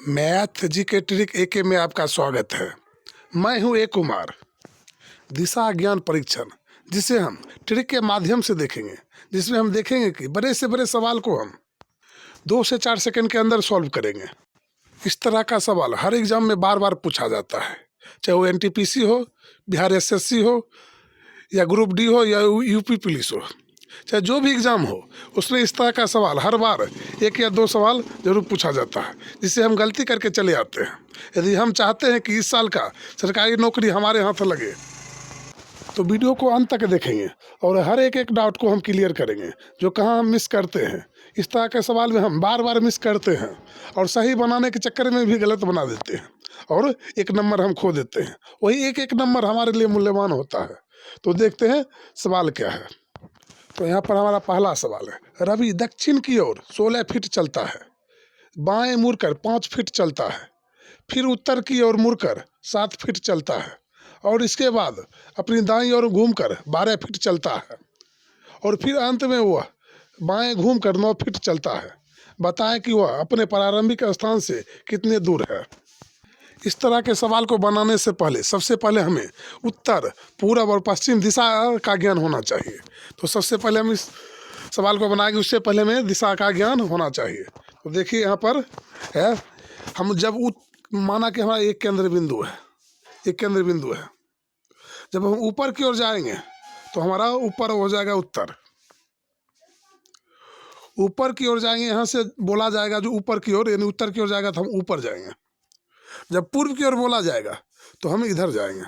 Math जी के trick एके में आपका स्वागत है। मैं हूं ए कुमार। दिशा ज्ञान परीक्षण, जिसे हम ट्रिक के माध्यम से देखेंगे, जिसमें हम देखेंगे कि बड़े से बड़े सवाल को हम 2 से 4 सेकंड के अंदर सॉल्व करेंगे। इस तरह का सवाल हर एग्जाम में बार बार पूछा जाता है, चाहे वो एनटीपीसी हो, बिहार एसएससी हो, या ग्रुप डी हो, या यूपी पुलिस हो, चाहे जो भी एग्ज़ाम हो, उसमें इस तरह का सवाल हर बार 1 या 2 सवाल जरूर पूछा जाता है, जिससे हम गलती करके चले आते हैं। यदि हम चाहते हैं कि इस साल का सरकारी नौकरी हमारे हाथ लगे, तो वीडियो को अंत तक देखेंगे और हर एक डाउट को हम क्लियर करेंगे, जो कहाँ हम मिस करते हैं। इस तरह के सवाल में हम बार बार मिस करते हैं और सही बनाने के चक्कर में भी गलत बना देते हैं और 1 नंबर हम खो देते हैं। वही एक नंबर हमारे लिए मूल्यवान होता है। तो देखते हैं सवाल क्या है। तो यहाँ पर हमारा पहला सवाल है, रवि दक्षिण की ओर 16 फीट चलता है, बाएं मुड़कर 5 फीट चलता है, फिर उत्तर की ओर मुड़कर 7 फीट चलता है और इसके बाद अपनी दाईं ओर घूमकर 12 फीट चलता है और फिर अंत में वह बाएं घूमकर 9 फीट चलता है। बताएं कि वह अपने प्रारंभिक स्थान से कितने दूर है। इस तरह के सवाल को बनाने से पहले सबसे पहले हमें उत्तर, पूरब और पश्चिम दिशा का ज्ञान होना चाहिए। तो सबसे पहले हम इस सवाल को बनाएंगे, उससे पहले हमें दिशा का ज्ञान होना चाहिए। तो देखिए यहाँ पर है, हम जब माना कि हमारा एक केंद्र बिंदु है, एक केंद्र बिंदु है, जब हम ऊपर की ओर जाएंगे तो हमारा ऊपर हो जाएगा उत्तर। ऊपर की ओर जाएंगे, यहाँ से बोला जाएगा जो ऊपर की ओर, यानी उत्तर की ओर जाएगा तो हम ऊपर जाएंगे। जब पूर्व की ओर बोला जाएगा तो हम इधर जाएंगे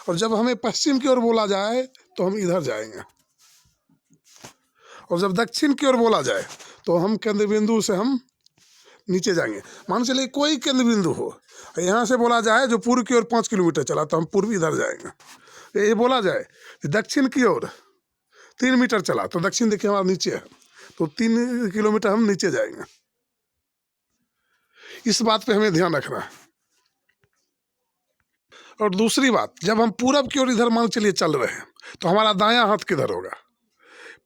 और जब हमें पश्चिम की ओर बोला जाए तो हम इधर जाएंगे और जब दक्षिण की ओर बोला जाए तो हम केंद्र बिंदु से हम नीचे जाएंगे। मान चलिए कोई केंद्र बिंदु हो, यहाँ से बोला जाए जो पूर्व की ओर 5 किलोमीटर चला तो हम पूर्व इधर जाएंगे। ये बोला जाए कि दक्षिण की ओर 3 मीटर चला तो दक्षिण देखिए हमारा नीचे है, तो 3 किलोमीटर हम नीचे जाएंगे। इस बात पे हमें ध्यान रखना है। और दूसरी बात, जब हम पूरब की ओर इधर मान चलिए चल रहे हैं तो हमारा दायां हाथ किधर होगा।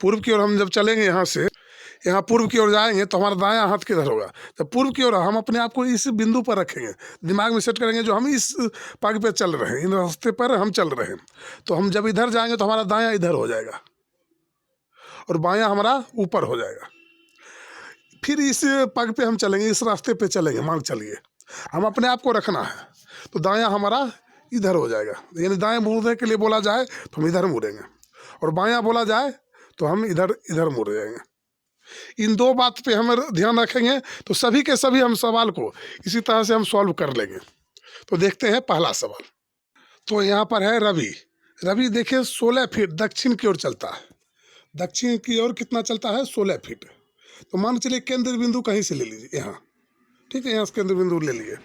पूर्व की ओर हम जब चलेंगे, यहाँ से यहाँ पूर्व की ओर जाएंगे तो हमारा दायां हाथ किधर होगा। जब पूर्व की ओर हम अपने आप को इस बिंदु पर रखेंगे, दिमाग में सेट करेंगे जो हम इस पग पे चल रहे हैं, इन रास्ते पर हम चल रहे हैं, तो हम जब इधर जाएंगे तो हमारा दायां इधर हो जाएगा और बायां हमारा ऊपर हो जाएगा। फिर इस पग पे हम चलेंगे, इस रास्ते पे चलेंगे, मान चलिए हम अपने आप को रखना है, तो दायां हमारा इधर हो जाएगा। यानी दाएं मुड़ने के लिए बोला जाए तो हम इधर मुड़ेंगे और बायां बोला जाए तो हम इधर इधर मुड़ जाएंगे। इन 2 बात पे हम ध्यान रखेंगे तो सभी के सभी हम सवाल को इसी तरह से हम सॉल्व कर लेंगे। तो देखते हैं पहला सवाल। तो यहाँ पर है रवि। रवि देखिए 16 फीट दक्षिण की ओर चलता है। दक्षिण की ओर कितना चलता है? 16 फीट। तो मान चलिए केंद्र बिंदु कहीं से ले लीजिए, यहाँ, ठीक है, यहाँ से केंद्र बिंदु ले लिए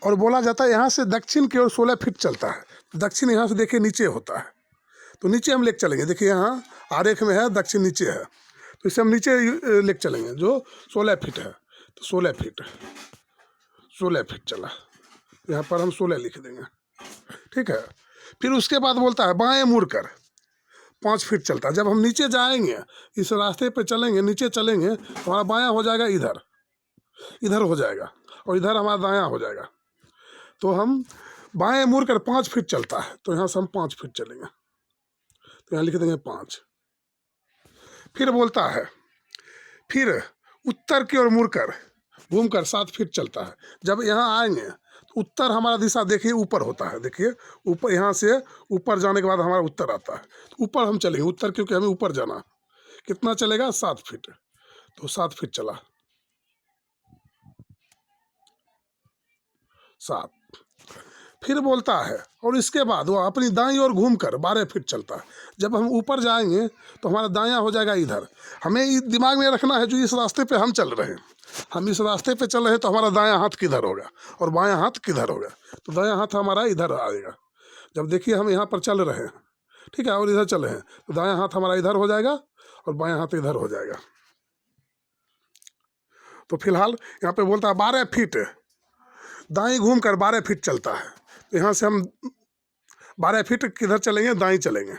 और बोला जाता है यहाँ से दक्षिण की ओर 16 फीट चलता है। दक्षिण यहाँ से देखिए नीचे होता है, तो नीचे हम लेके चलेंगे। देखिए यहाँ आरेख में है दक्षिण नीचे है, तो इसे हम नीचे लेके चलेंगे जो 16 फीट है। तो 16 फीट चला, यहाँ पर हम 16 लिख देंगे, ठीक है। फिर उसके बाद बोलता है बाएं मुड़कर 5 फीट चलता है। जब हम नीचे जाएंगे, इस रास्ते पे चलेंगे, नीचे चलेंगे, तो हमारा बायां हो जाएगा इधर, इधर हो जाएगा और इधर हमारा दायां हो जाएगा। तो हम बाएं मुड़कर 5 फीट चलता है, तो यहाँ से हम 5 फीट चलेंगे, तो यहाँ लिख देंगे 5। फिर बोलता है फिर उत्तर की ओर मुड़कर घूमकर 7 फीट चलता है। जब यहाँ आएंगे तो उत्तर हमारा दिशा देखिए ऊपर होता है। देखिए ऊपर, यहाँ से ऊपर जाने के बाद हमारा उत्तर आता है, तो ऊपर हम चलेंगे। उत्तर क्योंकि हमें ऊपर जाना, कितना चलेगा? 7 फीट। तो 7 फीट चला, 7। फिर बोलता है और इसके बाद वो अपनी दाईं ओर घूमकर 12 फीट चलता है। जब हम ऊपर जाएंगे तो हमारा दायां हो जाएगा इधर। हमें दिमाग में रखना है जो इस रास्ते पे हम चल रहे हैं, हम इस रास्ते पे चल रहे हैं, तो हमारा दायां हाथ किधर होगा और बायां हाथ किधर होगा। तो दायां हाथ हमारा इधर आएगा। जब देखिए हम यहाँ पर चल रहे हैं, ठीक है, और इधर चल रहे हैं, तो दायां हाथ हमारा इधर हो जाएगा और बायां हाथ इधर हो जाएगा। तो फिलहाल यहाँ पे बोलता है 12 फीट, दाएं घूमकर 12 फीट चलता है। तो यहाँ से हम 12 फीट किधर चलेंगे? दाएं चलेंगे,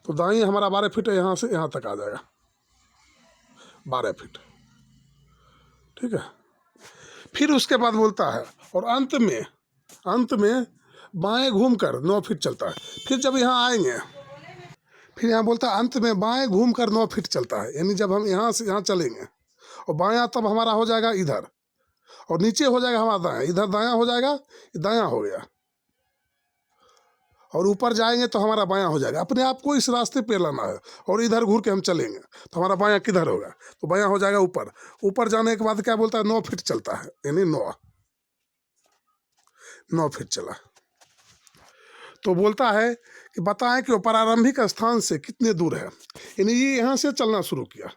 तो दाएं हमारा 12 फीट यहाँ से यहाँ तक आ जाएगा, 12 फीट। ठीक है। फिर उसके बाद बोलता है और अंत में बाएं घूमकर 9 फीट चलता है। फिर जब यहाँ आएंगे, फिर यहाँ बोलता है अंत में बाएं घूमकर 9 फीट चलता है, यानी जब हम यहाँ से यहाँ चलेंगे और बायां तब हमारा हो जाएगा इधर, और नीचे हो जाएगा हमारा दायां, इधर दायां हो जाएगा, दायां हो गया, और ऊपर जाएंगे तो हमारा बायां हो जाएगा। अपने आप को इस रास्ते पे लाना है, और इधर घूर के हम चलेंगे तो हमारा बायां किधर होगा, तो बायां हो जाएगा ऊपर। ऊपर जाने के बाद क्या बोलता है 9 फीट चलता है, यानी 9 फीट चला। तो बोलता है कि बताएं कि वो प्रारंभिक स्थान से कितने दूर है, यानी ये यहाँ से चलना शुरू किया,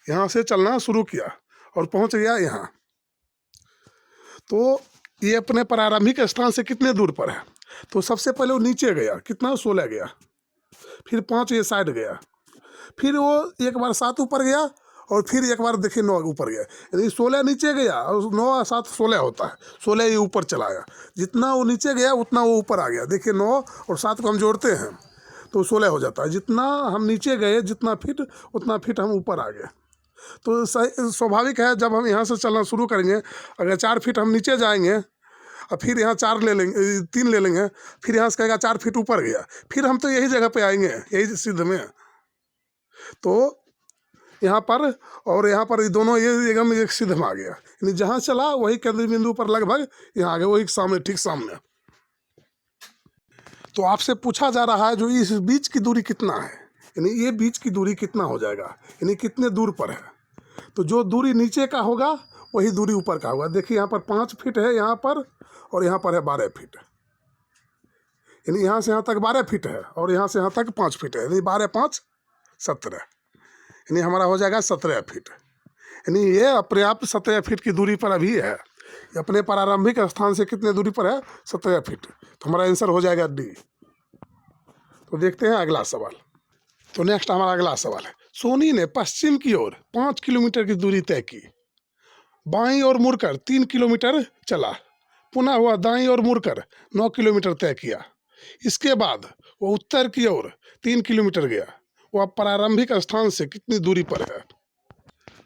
यहाँ से चलना शुरू किया और पहुँच गया यहाँ। तो ये अपने प्रारंभिक स्थान से कितने दूर पर है, तो सबसे पहले वो नीचे गया, कितना 16 गया, फिर 5 ये साइड गया, फिर वो एक बार 7 ऊपर गया, और फिर एक बार देखिए 9 ऊपर गया, यानी 16 नीचे गया और 9 और 7 16 होता है, 16 ये ऊपर चला गया। जितना वो नीचे गया उतना वो ऊपर आ गया। देखिए 9 और 7 को हम जोड़ते हैं तो 16 हो जाता है। जितना हम नीचे गए जितना फीट, उतना फीट हम ऊपर आ गए। तो स्वाभाविक है जब हम यहाँ से चलना शुरू करेंगे, अगर 4 फीट हम नीचे जाएंगे और फिर यहाँ 4 ले लेंगे, 3 ले लेंगे, फिर यहाँ से कहेगा 4 फीट ऊपर गया, फिर हम तो यही जगह पे आएंगे, यही सिद्ध में। तो यहाँ पर और यहाँ पर दोनों ये एकदम एक सिद्ध में आ गया, यानी जहाँ चला वही केंद्र बिंदु पर लगभग यहाँ आ गया, वही सामने, ठीक सामने। तो आपसे पूछा जा रहा है जो इस बीच की दूरी कितना है, यानी ये बीच की दूरी कितना हो जाएगा, यानी कितने दूर पर है। तो जो दूरी नीचे का होगा वही दूरी ऊपर का होगा। देखिए यहाँ पर 5 फीट है यहाँ पर, और यहाँ पर है 12 फीट, यानी यहाँ से यहाँ तक 12 फीट है और यहाँ से यहाँ तक 5 फीट है, यानी 12 5 17, यानी हमारा हो जाएगा 17 फीट। यानी ये अपने आप 17 फीट की दूरी पर अभी है। ये अपने प्रारंभिक स्थान से कितने दूरी पर है, 17 फीट। तो हमारा आंसर हो जाएगा डी। तो देखते हैं अगला सवाल। तो नेक्स्ट हमारा अगला सवाल है, सोनी ने पश्चिम की ओर 5 किलोमीटर की दूरी तय की, बाईं ओर मुड़कर 3 किलोमीटर चला, पुनः हुआ दाईं ओर मुड़कर 9 किलोमीटर तय किया। इसके बाद वो उत्तर की ओर 3 किलोमीटर गया। वह प्रारंभिक स्थान से कितनी दूरी पर है।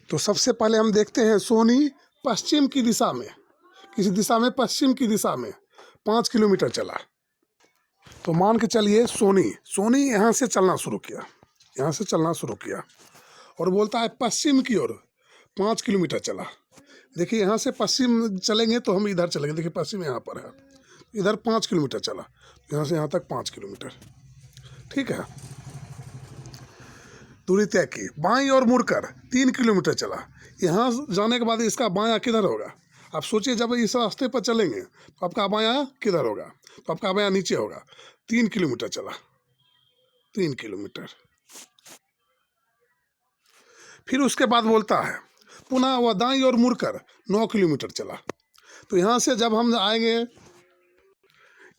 तो सबसे पहले हम देखते हैं सोनी पश्चिम की दिशा में, किसी दिशा में, पश्चिम की दिशा में 5 किलोमीटर चला। तो मान के चलिए सोनी यहाँ से चलना शुरू किया, यहाँ से चलना शुरू किया, और बोलता है पश्चिम की ओर 5 किलोमीटर चला। देखिए यहाँ से पश्चिम चलेंगे तो हम इधर चलेंगे, देखिए पश्चिम यहाँ पर है, इधर 5 किलोमीटर चला, यहाँ से यहाँ तक 5 किलोमीटर, ठीक है, दूरी तय की। बाईं ओर मुड़कर 3 किलोमीटर चला। यहाँ जाने के बाद इसका बायां किधर होगा, आप सोचिए, जब इस रास्ते पर चलेंगे तो आपका बायां किधर होगा, तो आपका बायां नीचे होगा। 3 किलोमीटर चला, 3 किलोमीटर। फिर उसके बाद बोलता है पुनः वह दाईं ओर मुड़कर 9 किलोमीटर चला। तो यहाँ से जब हम आएंगे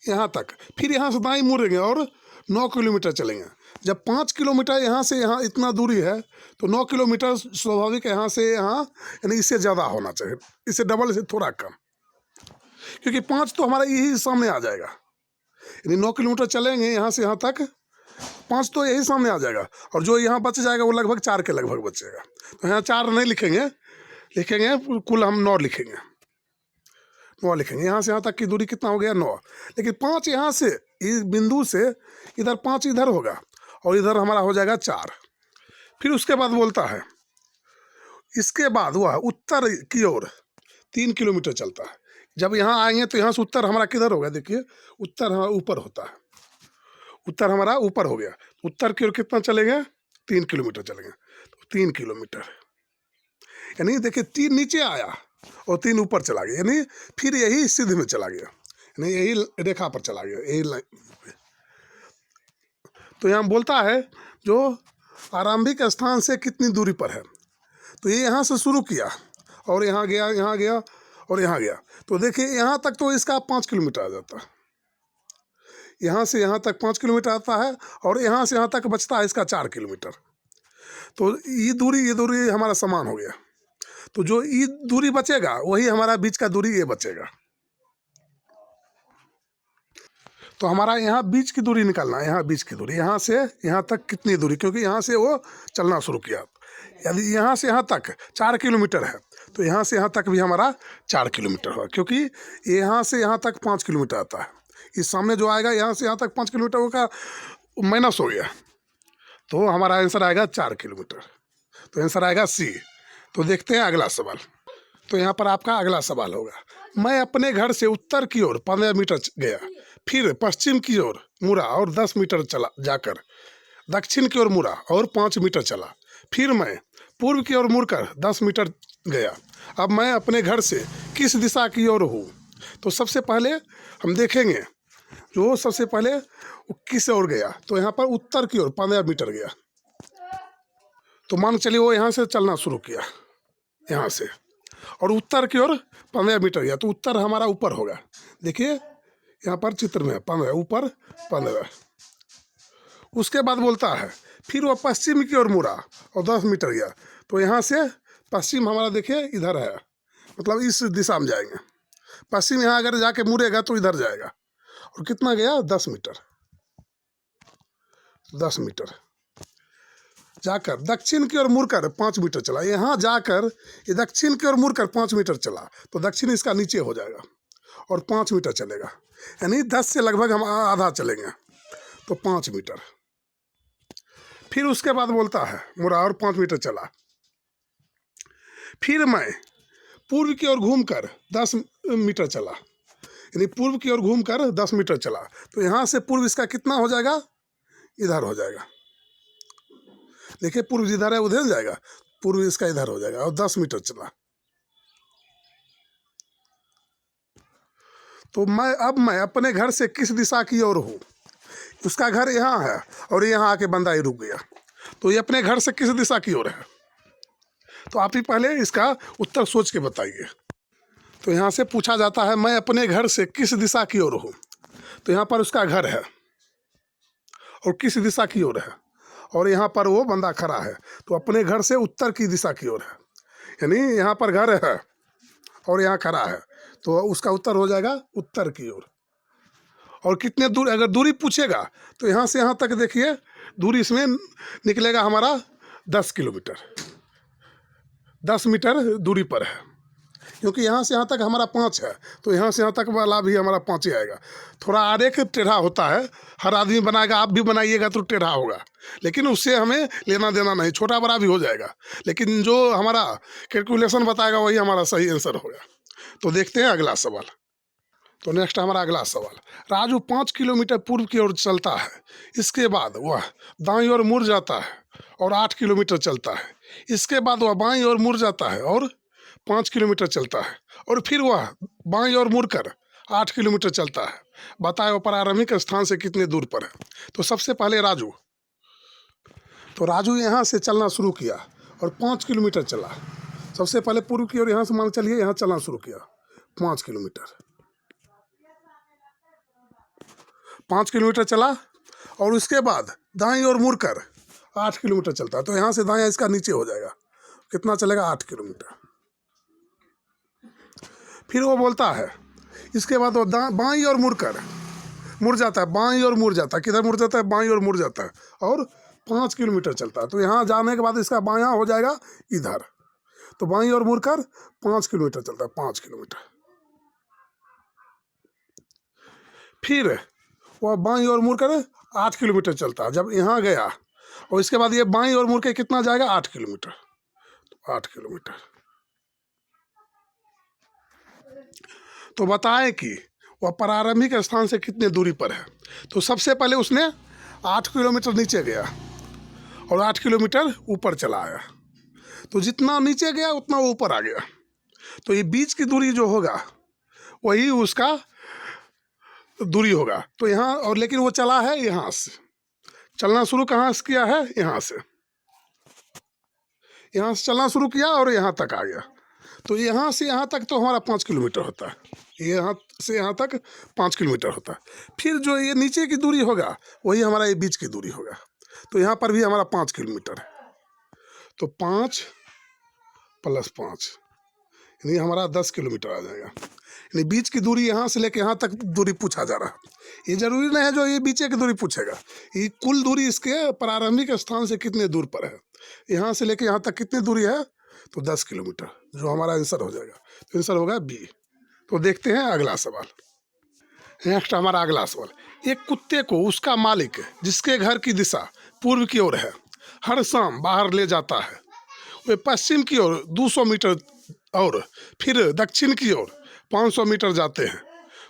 यहाँ तक, फिर यहाँ से दाईं मुड़ेंगे और 9 किलोमीटर चलेंगे। जब 5 किलोमीटर यहाँ से यहाँ इतना दूरी है तो 9 किलोमीटर स्वाभाविक यहाँ से यहाँ, यानी इससे ज़्यादा होना चाहिए, इससे डबल से थोड़ा कम, क्योंकि 5 तो हमारा यही सामने आ जाएगा। यानी 9 किलोमीटर चलेंगे यहाँ से यहाँ तक, 5 तो यही सामने आ जाएगा, और जो यहाँ बच जाएगा वो लगभग 4 के लगभग बचेगा। तो यहाँ 4 नहीं लिखेंगे, कुल हम 9 लिखेंगे, 9 लिखेंगे। यहाँ से यहाँ तक की दूरी कितना हो गया, 9। लेकिन 5 यहाँ से इस बिंदु से इधर 5 इधर होगा, और इधर हमारा हो जाएगा 4। फिर उसके बाद बोलता है इसके बाद वह उत्तर की ओर 3 किलोमीटर चलता है। जब यहाँ आएंगे तो यहाँ से उत्तर हमारा किधर होगा, देखिए उत्तर हमारा ऊपर होता है, उत्तर हमारा ऊपर हो गया। उत्तर की ओर कितना चलेंगे, 3 किलोमीटर चलेंगे। तो 3 किलोमीटर, यानी देखिए 3 नीचे आया और 3 ऊपर चला गया, यानी फिर यही सिद्ध में चला गया, यानी यही रेखा पर चला गया, यही लाइन। तो यहाँ बोलता है जो आरंभिक स्थान से कितनी दूरी पर है। तो ये यहाँ से शुरू किया और यहाँ गया, यहाँ गया और यहाँ गया। तो देखिए यहाँ तक तो इसका 5 किलोमीटर आ जाता है, यहाँ से यहाँ तक 5 किलोमीटर आता है, और यहाँ से यहाँ तक बचता है इसका 4 किलोमीटर। तो ये दूरी हमारा समान हो गया। तो जो ये दूरी बचेगा वही हमारा बीच का दूरी ये बचेगा। तो हमारा यहाँ बीच की दूरी निकालना है, यहाँ बीच की दूरी, यहाँ से यहाँ तक कितनी दूरी, क्योंकि यहाँ से वो चलना शुरू किया, यदि यहाँ से यहाँ तक 4 किलोमीटर है तो यहाँ से यहाँ तक भी हमारा 4 किलोमीटर होगा, क्योंकि यहाँ से यहाँ तक 5 किलोमीटर आता है। इस सामने जो आएगा यहाँ से यहाँ तक 5 किलोमीटर होगा, माइनस हो गया, तो हमारा आंसर आएगा 4 किलोमीटर। तो आंसर आएगा सी। तो देखते हैं अगला सवाल। तो यहाँ पर आपका अगला सवाल होगा, मैं अपने घर से उत्तर की ओर 15 मीटर गया, फिर पश्चिम की ओर मुड़ा और 10 मीटर चला जाकर दक्षिण की ओर मुड़ा और 5 मीटर चला, फिर मैं पूर्व की ओर मुड़कर 10 मीटर गया। अब मैं अपने घर से किस दिशा की ओर हूँ? तो सबसे पहले हम देखेंगे जो सबसे पहले वो किस ओर गया, तो यहाँ पर उत्तर की ओर 15 मीटर गया। तो मान चलिए वो यहाँ से चलना शुरू किया, यहाँ से, और उत्तर की ओर 15 मीटर गया, तो उत्तर हमारा ऊपर होगा। देखिए यहाँ पर चित्र में 15, ऊपर 15। उसके बाद बोलता है फिर वो पश्चिम की ओर मुड़ा और 10 मीटर गया। तो यहाँ से पश्चिम हमारा देखिए इधर है, मतलब इस दिशा में जाएंगे। पश्चिम यहाँ अगर जाके मुड़ेगा तो इधर जाएगा, और कितना गया 10 मीटर। 10 मीटर जाकर दक्षिण की ओर मुड़कर 5 मीटर चला। यहाँ जाकर ये दक्षिण की ओर मुड़कर 5 मीटर चला, तो दक्षिण इसका नीचे हो जाएगा और 5 मीटर चलेगा, यानी 10 से लगभग हम आधा चलेंगे, तो 5 मीटर। फिर उसके बाद बोलता है मुड़ा और 5 मीटर चला, फिर मैं पूर्व की ओर घूमकर 10 मीटर चला, यानी पूर्व की ओर घूमकर 10 मीटर चला। तो यहाँ से पूर्व इसका कितना हो जाएगा, इधर हो जाएगा। देखिए पूर्व जिधर है उधर जाएगा, पूर्व इसका इधर हो जाएगा, और 10 मीटर चला। तो मैं अपने घर से किस दिशा की ओर हूँ? उसका घर यहाँ है और यहाँ आके बंदा ही रुक गया, तो ये अपने घर से किस दिशा की ओर है? तो आप ही पहले इसका उत्तर सोच के बताइए। तो यहाँ से पूछा जाता है मैं अपने घर से किस दिशा की ओर हूँ, तो यहाँ पर उसका घर है और किस दिशा की ओर है, और यहाँ पर वो बंदा खड़ा है, तो अपने घर से उत्तर की दिशा की ओर है, यानी यहाँ पर घर है और यहाँ खड़ा है, तो उसका उत्तर हो जाएगा उत्तर की ओर। और कितने दूर, अगर दूरी पूछेगा तो यहाँ से यहाँ तक देखिए दूरी इसमें निकलेगा हमारा 10 किलोमीटर, 10 मीटर दूरी पर है, क्योंकि यहाँ से यहाँ तक हमारा 5 है, तो यहाँ से यहाँ तक वाला भी हमारा 5 ही आएगा। थोड़ा आरेख टेढ़ा होता है, हर आदमी बनाएगा, आप भी बनाइएगा तो टेढ़ा होगा, लेकिन उससे हमें लेना देना नहीं, छोटा बड़ा भी हो जाएगा, लेकिन जो हमारा कैलकुलेशन बताएगा वही हमारा सही आंसर होगा। तो देखते हैं अगला सवाल। तो नेक्स्ट हमारा अगला सवाल, राजू 5 किलोमीटर पूर्व की ओर चलता है, इसके बाद वह दाईं ओर मुड़ जाता है और 8 किलोमीटर चलता है, इसके बाद वह बाईं ओर मुड़ जाता है और 5 किलोमीटर चलता है, और फिर वह बाईं ओर मुड़कर 8 किलोमीटर चलता है। बताए वो प्रारंभिक स्थान से कितने दूर पर है? तो सबसे पहले राजू यहाँ से चलना शुरू किया और 5 किलोमीटर चला। सबसे पहले पूर्व की ओर यहाँ से मान चलिए यहाँ चलना शुरू किया 5 किलोमीटर, 5 किलोमीटर चला, और उसके बाद दाईं ओर मुड़कर 8 किलोमीटर चलता है, तो यहाँ से दायां इसका नीचे हो जाएगा, कितना चलेगा 8 किलोमीटर। फिर वो बोलता है इसके बाद वो बाईं ओर मुड़ जाता है, बाईं ओर मुड़ जाता है, किधर मुड़ जाता है, बाईं ओर मुड़ जाता है, और 5 किलोमीटर चलता है, तो यहाँ जाने के बाद इसका बायां हो जाएगा इधर, तो बाईं ओर मुड़कर 5 किलोमीटर चलता है, 5 किलोमीटर। फिर वह बाईं ओर मुड़कर 8 किलोमीटर चलता है, जब यहाँ गया, और इसके बाद ये बाईं ओर मुड़ के कितना जाएगा 8 किलोमीटर, तो 8 किलोमीटर। तो बताएं कि वह प्रारंभिक स्थान से कितने दूरी पर है? तो सबसे पहले उसने 8 किलोमीटर नीचे गया और 8 किलोमीटर ऊपर चला आया, तो जितना नीचे गया उतना वो ऊपर आ गया, तो ये बीच की दूरी जो होगा वही उसका दूरी होगा। तो यहाँ, और लेकिन वो चला है यहाँ से, चलना शुरू कहाँ से किया है, यहाँ से चलना शुरू किया और यहाँ तक आ गया, तो यहाँ से यहाँ तक तो हमारा 5 किलोमीटर होता है, यहाँ से यहाँ तक 5 किलोमीटर होता है। फिर जो ये नीचे की दूरी होगा वही हमारा ये बीच की दूरी होगा, तो यहाँ पर भी हमारा 5 किलोमीटर है, तो 5 + 5 यानी हमारा 10 किलोमीटर आ जाएगा। यानी बीच की दूरी यहाँ से लेके यहाँ तक दूरी पूछा जा रहा है, ये जरूरी नहीं है जो ये बीचे की दूरी पूछेगा, ये कुल दूरी इसके प्रारंभिक स्थान से कितने दूर पर है, यहाँ से लेके यहाँ तक कितनी दूरी है, तो 10 किलोमीटर, जो हमारा आंसर हो जाएगा। तो आंसर होगा बी। तो देखते हैं अगला सवाल। नेक्स्ट हमारा अगला सवाल, एक कुत्ते को उसका मालिक जिसके घर की दिशा पूर्व की ओर है हर शाम बाहर ले जाता है। वे पश्चिम की ओर 200 मीटर और फिर दक्षिण की ओर 500 मीटर जाते हैं।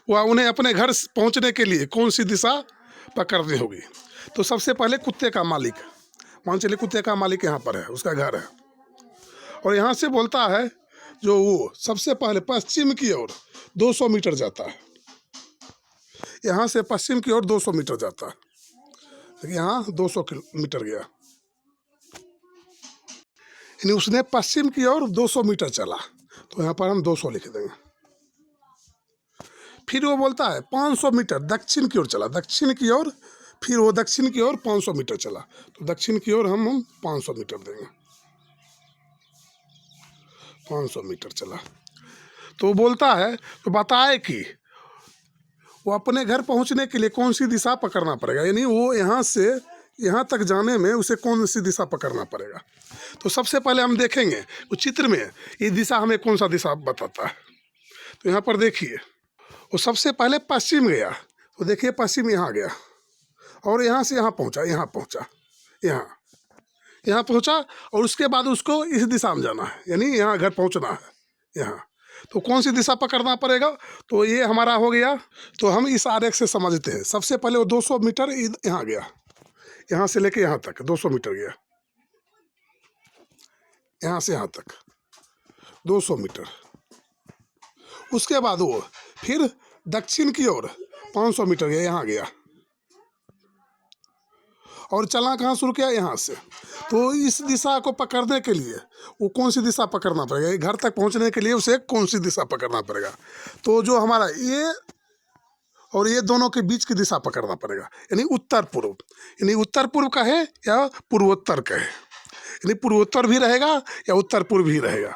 वह उन्हें अपने घर पहुंचने के लिए कौन सी दिशा पकड़नी होगी। तो सबसे पहले कुत्ते का मालिक, मान चलिए कुत्ते का मालिक यहाँ पर है, उसका घर है, और यहाँ से बोलता है जो वो सबसे पहले पश्चिम की ओर 200 मीटर जाता है। यहाँ से पश्चिम की ओर 200 मीटर जाता है, देखिए यहाँ 200 मीटर गया, यानी उसने पश्चिम की ओर 200 मीटर चला, तो यहाँ पर हम 200 लिख देंगे। फिर वो बोलता है 500 मीटर दक्षिण की ओर चला, दक्षिण की ओर, फिर वो दक्षिण की ओर 500 मीटर चला, तो दक्षिण की ओर हम 500 मीटर देंगे। 500 मीटर चला, तो वो बोलता है तो बताए कि वो अपने घर पहुंचने के लिए कौन सी दिशा पकड़ना पड़ेगा, यानी वो यहाँ से यहाँ तक जाने में उसे कौन सी दिशा पकड़ना पड़ेगा। तो सबसे पहले हम देखेंगे वो चित्र में ये दिशा हमें कौन सा दिशा बताता है। तो यहाँ पर देखिए वो सबसे पहले पश्चिम गया, तो देखिए पश्चिम यहाँ गया, और यहाँ से यहाँ पहुँचा, यहाँ पहुँचा, यहाँ पहुँचा, और उसके बाद उसको इस दिशा में जाना है, यानी यहाँ घर पहुँचना है यहाँ। तो कौन सी दिशा पकड़ना पड़ेगा, तो ये हमारा हो गया। तो हम इस आरेख से समझते हैं। सबसे पहले वो 200 मीटर यहाँ गया, यहाँ से लेके यहाँ तक 200 मीटर गया, यहाँ से यहाँ तक 200 मीटर। उसके बाद वो फिर दक्षिण की ओर 500 मीटर गया, यहाँ गया, और चलना कहाँ शुरू किया, यहाँ से। तो इस दिशा को पकड़ने के लिए वो कौन सी दिशा पकड़ना पड़ेगा, घर तक पहुँचने के लिए उसे कौन सी दिशा पकड़ना पड़ेगा। तो जो हमारा ये और ये दोनों के बीच की दिशा पकड़ना पड़ेगा, यानी उत्तर पूर्व, यानी उत्तर पूर्व कहे या पूर्वोत्तर कहे, यानी पूर्वोत्तर भी रहेगा या उत्तर पूर्व भी रहेगा।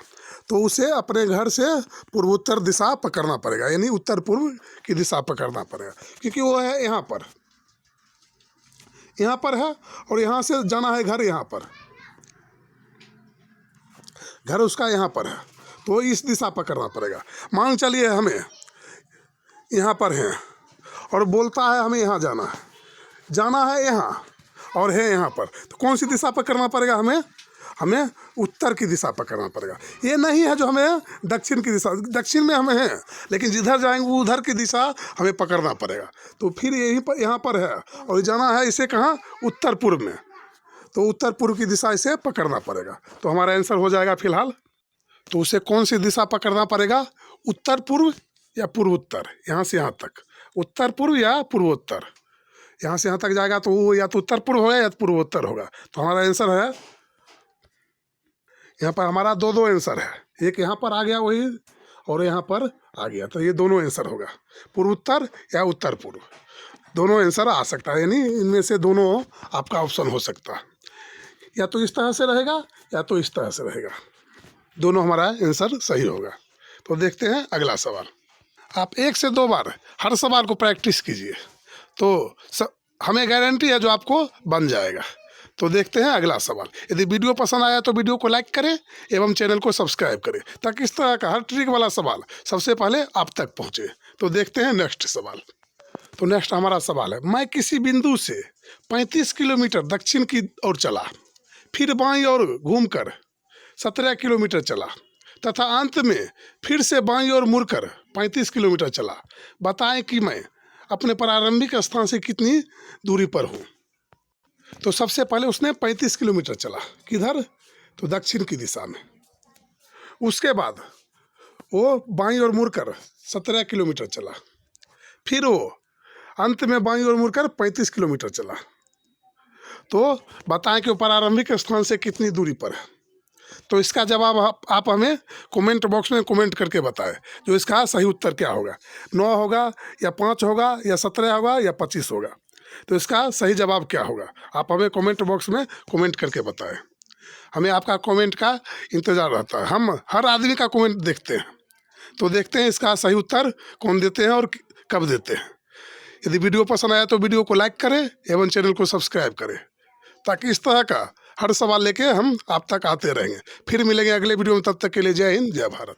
तो उसे अपने घर से पूर्वोत्तर दिशा पकड़ना पड़ेगा, यानी उत्तर पूर्व की दिशा पकड़ना पड़ेगा, क्योंकि वो है यहाँ पर है, और यहाँ से जाना है घर, यहाँ पर घर उसका यहाँ पर है, तो इस दिशा पकड़ना पड़ेगा। मान चलिए हमें यहाँ पर हैं और बोलता है हमें यहाँ जाना है यहाँ, और है यहाँ पर, तो कौन सी दिशा पकड़ना पड़ेगा, हमें उत्तर की दिशा पकड़ना पड़ेगा। ये नहीं है जो हमें दक्षिण की दिशा, दक्षिण में हमें है, लेकिन जिधर जाएंगे उधर की दिशा हमें पकड़ना पड़ेगा। तो फिर यहीं पर यहाँ पर है और जाना है इसे कहाँ, उत्तर पूर्व में, तो उत्तर पूर्व की दिशा इसे पकड़ना पड़ेगा। तो हमारा आंसर हो जाएगा फिलहाल। तो उसे कौन सी दिशा पकड़ना पड़ेगा, उत्तर पूर्व या पूर्वोत्तर, यहाँ से यहाँ तक, उत्तर पूर्व या पूर्वोत्तर। यहाँ से यहाँ तक जाएगा तो वो या तो उत्तर पूर्व होगा या पूर्वोत्तर होगा। तो हमारा आंसर है, यहाँ पर हमारा दो आंसर है, एक यहाँ पर आ गया वही, और यहाँ पर आ गया, तो ये दोनों आंसर होगा, पूर्वोत्तर या उत्तर पूर्व, दोनों आंसर आ सकता है, यानी इनमें से दोनों आपका ऑप्शन हो सकता है, या तो इस तरह से रहेगा या तो इस तरह से रहेगा, दोनों हमारा आंसर सही होगा। तो देखते हैं अगला सवाल। आप 1 से 2 बार हर सवाल को प्रैक्टिस कीजिए, तो हमें गारंटी है जो आपको बन जाएगा। तो देखते हैं अगला सवाल। यदि वीडियो पसंद आया तो वीडियो को लाइक करें एवं चैनल को सब्सक्राइब करें, ताकि इस तरह का हर ट्रिक वाला सवाल सबसे पहले आप तक पहुंचे। तो देखते हैं नेक्स्ट सवाल। तो नेक्स्ट हमारा सवाल है, मैं किसी बिंदु से 35 किलोमीटर दक्षिण की ओर चला, फिर बाईं ओर घूमकर 17 किलोमीटर चला तथा अंत में फिर से बाईं ओर मुड़कर 35 किलोमीटर चला। बताएं कि मैं अपने प्रारंभिक स्थान से कितनी दूरी पर हूँ। तो सबसे पहले उसने 35 किलोमीटर चला, किधर, तो दक्षिण की दिशा में। उसके बाद वो बाईं ओर मुड़कर 17 किलोमीटर चला, फिर वो अंत में बाईं ओर मुड़कर 35 किलोमीटर चला। तो बताएं कि वो प्रारंभिक स्थान से कितनी दूरी पर है। तो इसका जवाब आप हमें कमेंट बॉक्स में कमेंट करके बताएं, जो इसका सही उत्तर क्या होगा, 9 होगा या 5 होगा या 17 होगा या 25 होगा। तो इसका सही जवाब क्या होगा, आप हमें कमेंट बॉक्स में कमेंट करके बताएं। हमें आपका कमेंट का इंतज़ार रहता है, हम हर आदमी का कमेंट देखते हैं। तो देखते हैं इसका सही उत्तर कौन देते हैं और कब देते हैं। यदि वीडियो पसंद आया तो वीडियो को लाइक करें एवं चैनल को सब्सक्राइब करें, ताकि इस तरह का हर सवाल लेके हम आप तक आते रहेंगे। फिर मिलेंगे अगले वीडियो में, तब तक के लिए जय हिंद जय भारत।